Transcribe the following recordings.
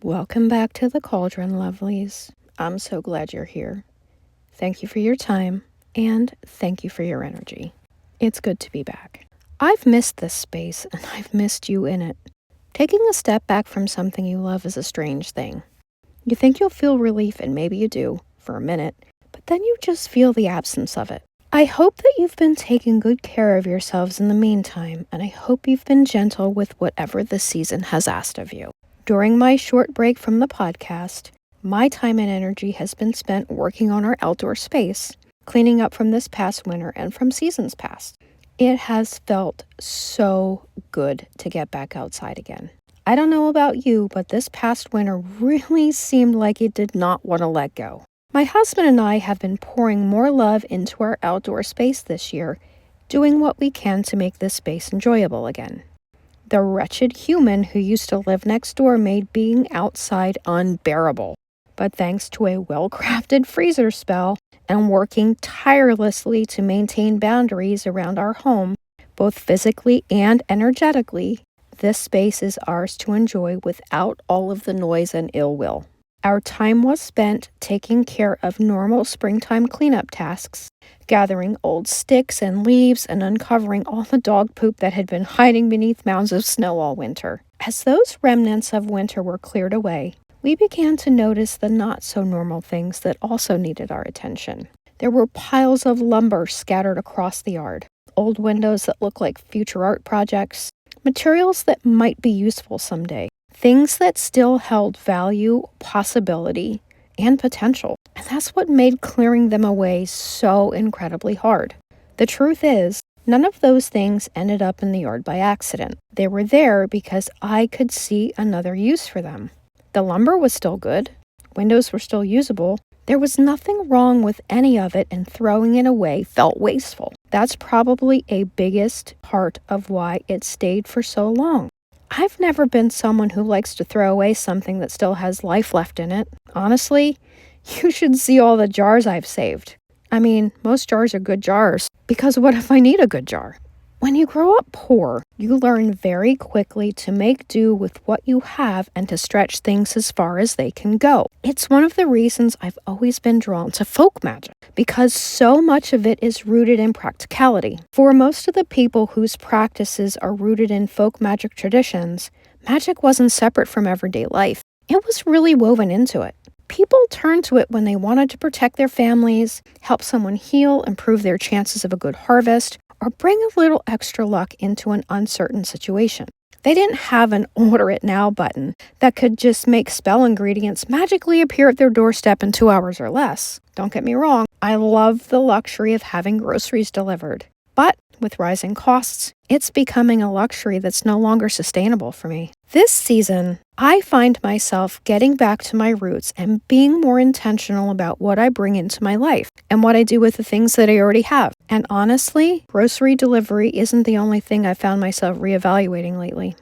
Welcome back to the Cauldron, lovelies. I'm so glad you're here. Thank you for your time, and thank you for your energy. It's good to be back. I've missed this space, and I've missed you in it. Taking a step back from something you love is a strange thing. You think you'll feel relief, and maybe you do, for a minute, but then you just feel the absence of it. I hope that you've been taking good care of yourselves in the meantime, and I hope you've been gentle with whatever the season has asked of you. During my short break from the podcast, my time and energy has been spent working on our outdoor space, cleaning up from this past winter and from seasons past. It has felt so good to get back outside again. I don't know about you, but this past winter really seemed like it did not want to let go. My husband and I have been pouring more love into our outdoor space this year, doing what we can to make this space enjoyable again. The wretched human who used to live next door made being outside unbearable. But thanks to a well-crafted freezer spell and working tirelessly to maintain boundaries around our home, both physically and energetically, this space is ours to enjoy without all of the noise and ill will. Our time was spent taking care of normal springtime cleanup tasks, gathering old sticks and leaves and uncovering all the dog poop that had been hiding beneath mounds of snow all winter. As those remnants of winter were cleared away, we began to notice the not-so-normal things that also needed our attention. There were piles of lumber scattered across the yard, old windows that looked like future art projects, materials that might be useful someday, things that still held value, possibility, and potential. And that's what made clearing them away so incredibly hard. The truth is, none of those things ended up in the yard by accident. They were there because I could see another use for them. The lumber was still good. Windows were still usable. There was nothing wrong with any of it, and throwing it away felt wasteful. That's probably a biggest part of why it stayed for so long. I've never been someone who likes to throw away something that still has life left in it. Honestly, you should see all the jars I've saved. I mean, most jars are good jars, because what if I need a good jar? When you grow up poor, you learn very quickly to make do with what you have and to stretch things as far as they can go. It's one of the reasons I've always been drawn to folk magic, because so much of it is rooted in practicality. For most of the people whose practices are rooted in folk magic traditions, magic wasn't separate from everyday life. It was really woven into it. People turned to it when they wanted to protect their families, help someone heal, improve their chances of a good harvest, or bring a little extra luck into an uncertain situation. They didn't have an order it now button that could just make spell ingredients magically appear at their doorstep in 2 hours or less. Don't get me wrong, I love the luxury of having groceries delivered. But with rising costs, it's becoming a luxury that's no longer sustainable for me. This season, I find myself getting back to my roots and being more intentional about what I bring into my life and what I do with the things that I already have. And honestly, grocery delivery isn't the only thing I found myself reevaluating lately.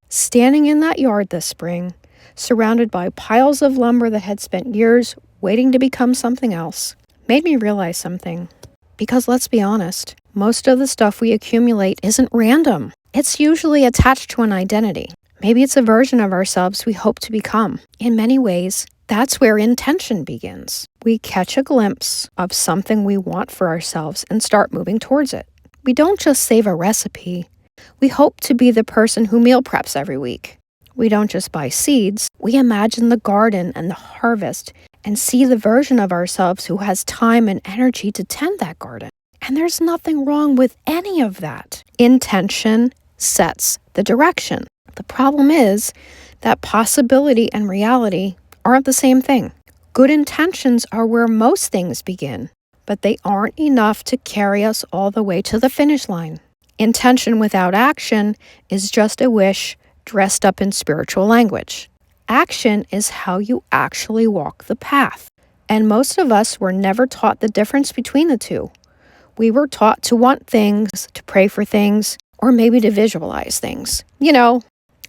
Standing in that yard this spring, surrounded by piles of lumber that had spent years waiting to become something else, made me realize something. Because let's be honest, most of the stuff we accumulate isn't random. It's usually attached to an identity. Maybe it's a version of ourselves we hope to become. In many ways, that's where intention begins. We catch a glimpse of something we want for ourselves and start moving towards it. We don't just save a recipe. We hope to be the person who meal preps every week. We don't just buy seeds. We imagine the garden and the harvest and see the version of ourselves who has time and energy to tend that garden. And there's nothing wrong with any of that. Intention sets the direction. The problem is that possibility and reality aren't the same thing. Good intentions are where most things begin, but they aren't enough to carry us all the way to the finish line. Intention without action is just a wish dressed up in spiritual language. Action is how you actually walk the path. And most of us were never taught the difference between the two. We were taught to want things, to pray for things, or maybe to visualize things. You know,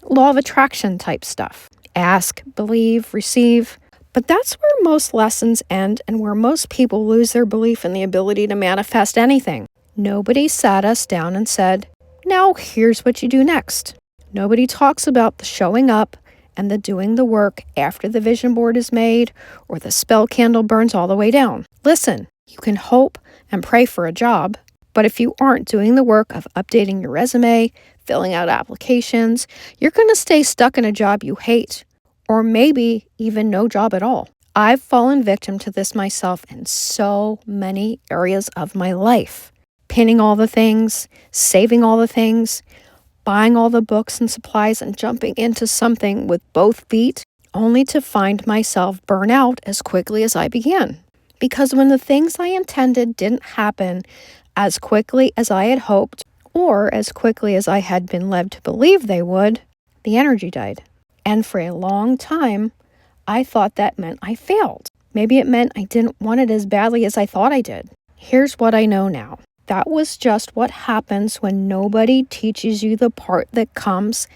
law of attraction type stuff. Ask, believe, receive. But that's where most lessons end and where most people lose their belief in the ability to manifest anything. Nobody sat us down and said, now here's what you do next. Nobody talks about the showing up and the doing the work after the vision board is made or the spell candle burns all the way down. Listen, you can hope and pray for a job, but if you aren't doing the work of updating your resume, filling out applications, you're going to stay stuck in a job you hate, or maybe even no job at all. I've fallen victim to this myself in so many areas of my life. Pinning all the things, saving all the things, buying all the books and supplies and jumping into something with both feet, only to find myself burn out as quickly as I began. Because when the things I intended didn't happen as quickly as I had hoped, or as quickly as I had been led to believe they would, the energy died. And for a long time, I thought that meant I failed. Maybe it meant I didn't want it as badly as I thought I did. Here's what I know now. That was just what happens when nobody teaches you the part that comes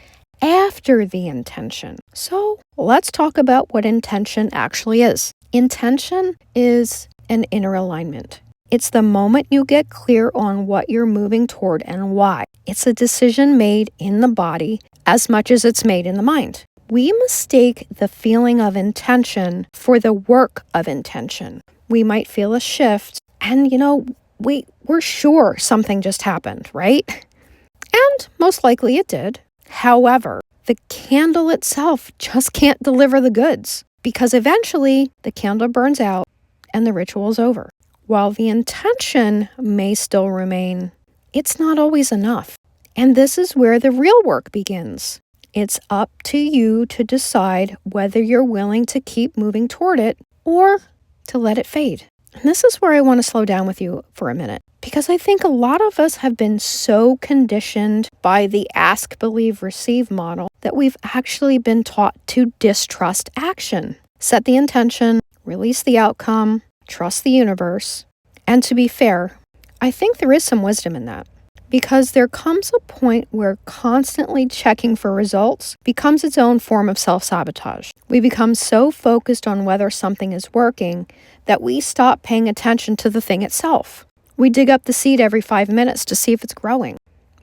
after the intention. So let's talk about what intention actually is. Intention is an inner alignment. It's the moment you get clear on what you're moving toward and why. It's a decision made in the body as much as it's made in the mind. We mistake the feeling of intention for the work of intention. We might feel a shift and, we're sure something just happened, right? And most likely it did. However, the candle itself just can't deliver the goods because eventually the candle burns out and the ritual's over. While the intention may still remain, it's not always enough. And this is where the real work begins. It's up to you to decide whether you're willing to keep moving toward it or to let it fade. And this is where I want to slow down with you for a minute, because I think a lot of us have been so conditioned by the ask, believe, receive model that we've actually been taught to distrust action. Set the intention, release the outcome, trust the universe. And to be fair, I think there is some wisdom in that, because there comes a point where constantly checking for results becomes its own form of self-sabotage. We become so focused on whether something is working that we stop paying attention to the thing itself. We dig up the seed every 5 minutes to see if it's growing.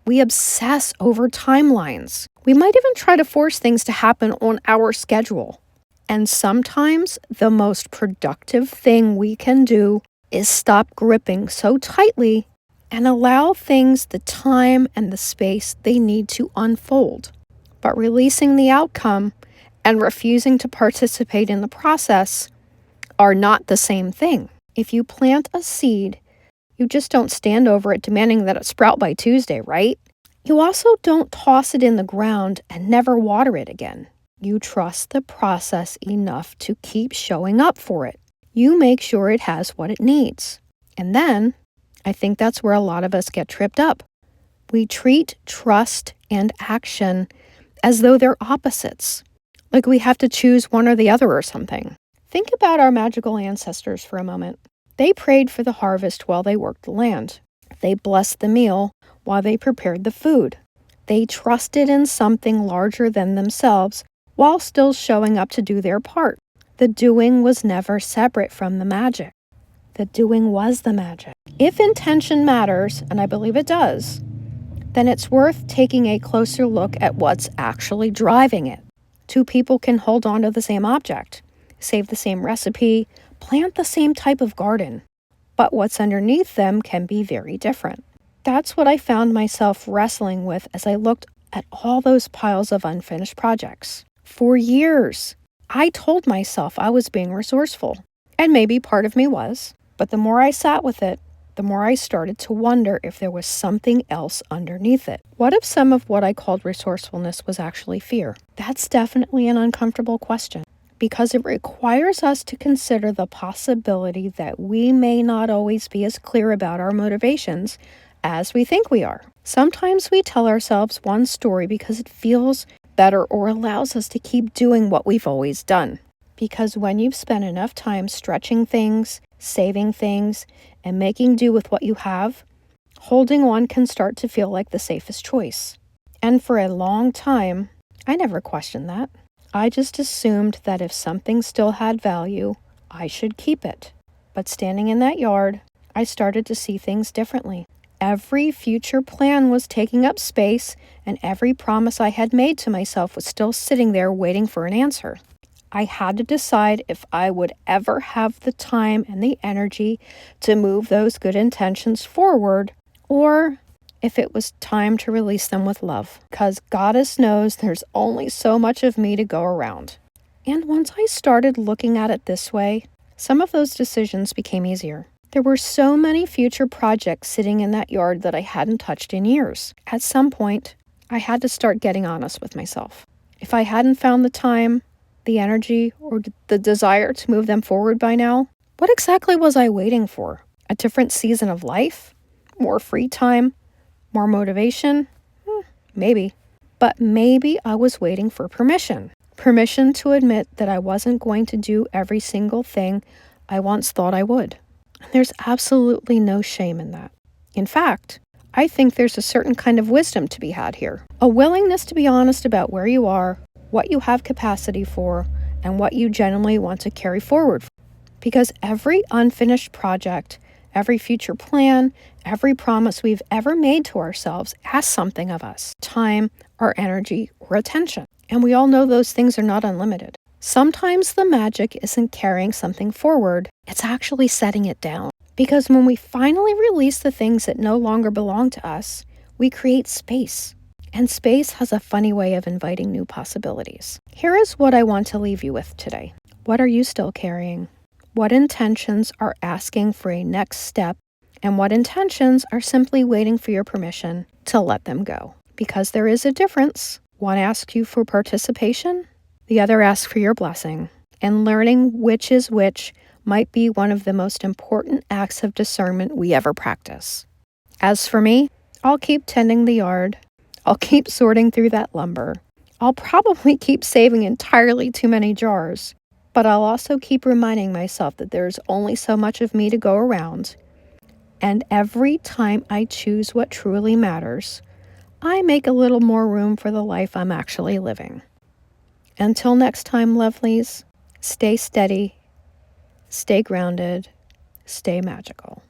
We obsess over timelines. We might even try to force things to happen on our schedule. And sometimes the most productive thing we can do is stop gripping so tightly and allow things the time and the space they need to unfold. But releasing the outcome and refusing to participate in the process are not the same thing. If you plant a seed, you just don't stand over it demanding that it sprout by Tuesday, right? You also don't toss it in the ground and never water it again. You trust the process enough to keep showing up for it. You make sure it has what it needs. And then, I think that's where a lot of us get tripped up. We treat trust and action as though they're opposites, like we have to choose one or the other or something. Think about our magical ancestors for a moment. They prayed for the harvest while they worked the land. They blessed the meal while they prepared the food. They trusted in something larger than themselves while still showing up to do their part. The doing was never separate from the magic. The doing was the magic. If intention matters, and I believe it does, then it's worth taking a closer look at what's actually driving it. Two people can hold on to the same object, save the same recipe, plant the same type of garden, but what's underneath them can be very different. That's what I found myself wrestling with as I looked at all those piles of unfinished projects. For years, I told myself I was being resourceful, and maybe part of me was, but the more I sat with it, the more I started to wonder if there was something else underneath it. What if some of what I called resourcefulness was actually fear? That's definitely an uncomfortable question, because it requires us to consider the possibility that we may not always be as clear about our motivations as we think we are. Sometimes we tell ourselves one story because it feels better or allows us to keep doing what we've always done. Because when you've spent enough time stretching things, saving things, and making do with what you have, holding on can start to feel like the safest choice. And for a long time, I never questioned that. I just assumed that if something still had value, I should keep it. But standing in that yard, I started to see things differently. every future plan was taking up space, and every promise I had made to myself was still sitting there waiting for an answer. I had to decide if I would ever have the time and the energy to move those good intentions forward, or if it was time to release them with love, because Goddess knows there's only so much of me to go around. And once I started looking at it this way, some of those decisions became easier. There were so many future projects sitting in that yard that I hadn't touched in years. At some point, I had to start getting honest with myself. If I hadn't found the time, the energy, or the desire to move them forward by now, what exactly was I waiting for? A different season of life? More free time? More motivation? Maybe. But maybe I was waiting for permission. Permission to admit that I wasn't going to do every single thing I once thought I would. There's absolutely no shame in that. In fact, I think there's a certain kind of wisdom to be had here. A willingness to be honest about where you are, what you have capacity for, and what you genuinely want to carry forward. Because every unfinished project, every future plan, every promise we've ever made to ourselves asks something of us: time, or energy, or attention. And we all know those things are not unlimited. Sometimes the magic isn't carrying something forward, it's actually setting it down. Because when we finally release the things that no longer belong to us, we create space. And space has a funny way of inviting new possibilities. Here is what I want to leave you with today. What are you still carrying? What intentions are asking for a next step? And what intentions are simply waiting for your permission to let them go? Because there is a difference. One asks you for participation, the other asks for your blessing. And learning which is which might be one of the most important acts of discernment we ever practice. As for me, I'll keep tending the yard. I'll keep sorting through that lumber. I'll probably keep saving entirely too many jars. But I'll also keep reminding myself that there's only so much of me to go around. And every time I choose what truly matters, I make a little more room for the life I'm actually living. Until next time, lovelies, stay steady, stay grounded, stay magical.